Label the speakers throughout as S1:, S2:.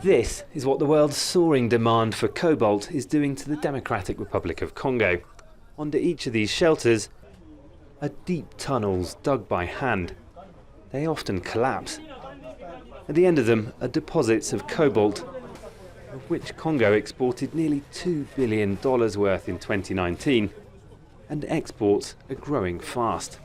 S1: This is what the world's soaring demand for cobalt is doing to the Democratic Republic of Congo. Under each of these shelters are deep tunnels dug by hand. They often collapse. At the end of them are deposits of cobalt, of which Congo exported nearly $2 billion worth in 2019, and exports are growing fast.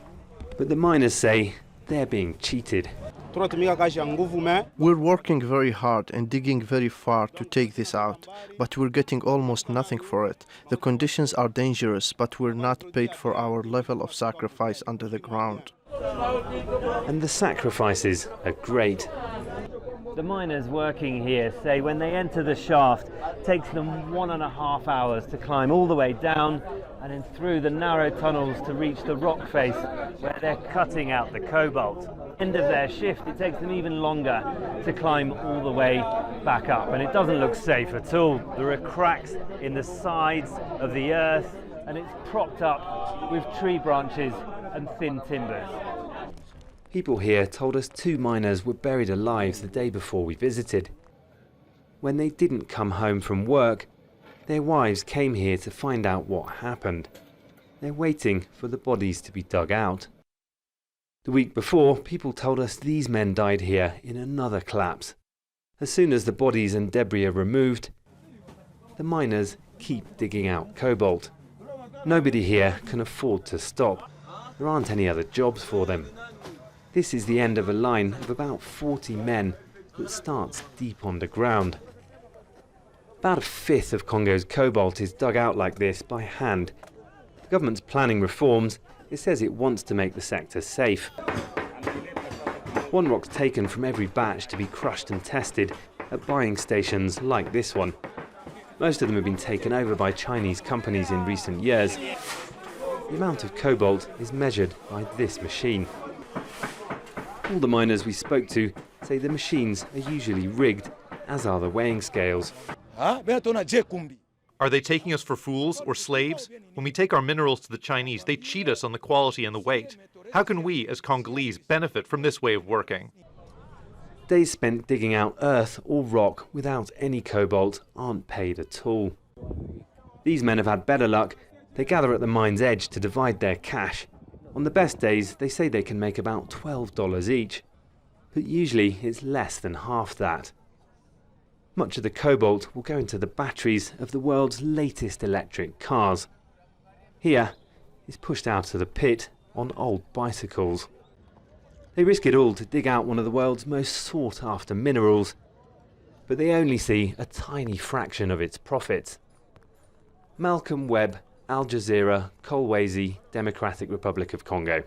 S1: But the miners say they're being cheated.
S2: We're working very hard and digging very far to take this out, but we're getting almost nothing for it. The conditions are dangerous, but we're not paid for our level of sacrifice under the ground.
S1: And the sacrifices are great. The miners working here say when they enter the shaft, it takes them 1.5 hours to climb all the way down and then through the narrow tunnels to reach the rock face where they're cutting out the cobalt. End of their shift, it takes them even longer to climb all the way back up, and it doesn't look safe at all. There are cracks in the sides of the earth and it's propped up with tree branches and thin timbers. People here told us 2 miners were buried alive the day before we visited. When they didn't come home from work, their wives came here to find out what happened. They're waiting for the bodies to be dug out. The week before, people told us these men died here in another collapse. As soon as the bodies and debris are removed, the miners keep digging out cobalt. Nobody here can afford to stop. There aren't any other jobs for them. This is the end of a line of about 40 men that starts deep underground. About 1/5 of Congo's cobalt is dug out like this by hand. The government's planning reforms. It says it wants to make the sector safe. One rock's taken from every batch to be crushed and tested at buying stations like this one. Most of them have been taken over by Chinese companies in recent years. The amount of cobalt is measured by this machine. All the miners we spoke to say the machines are usually rigged, as are the weighing scales.
S3: Are they taking us for fools or slaves? When we take our minerals to the Chinese, they cheat us on the quality and the weight. How can we, as Congolese, benefit from this way of working?
S1: Days spent digging out earth or rock without any cobalt aren't paid at all. These men have had better luck. They gather at the mine's edge to divide their cash. On the best days, they say they can make about $12 each, but usually it's less than half that. Much of the cobalt will go into the batteries of the world's latest electric cars. Here, it's pushed out of the pit on old bicycles. They risk it all to dig out one of the world's most sought-after minerals, but they only see a tiny fraction of its profits. Malcolm Webb, Jazeera, KOLWEZI, Democratic Republic of Congo.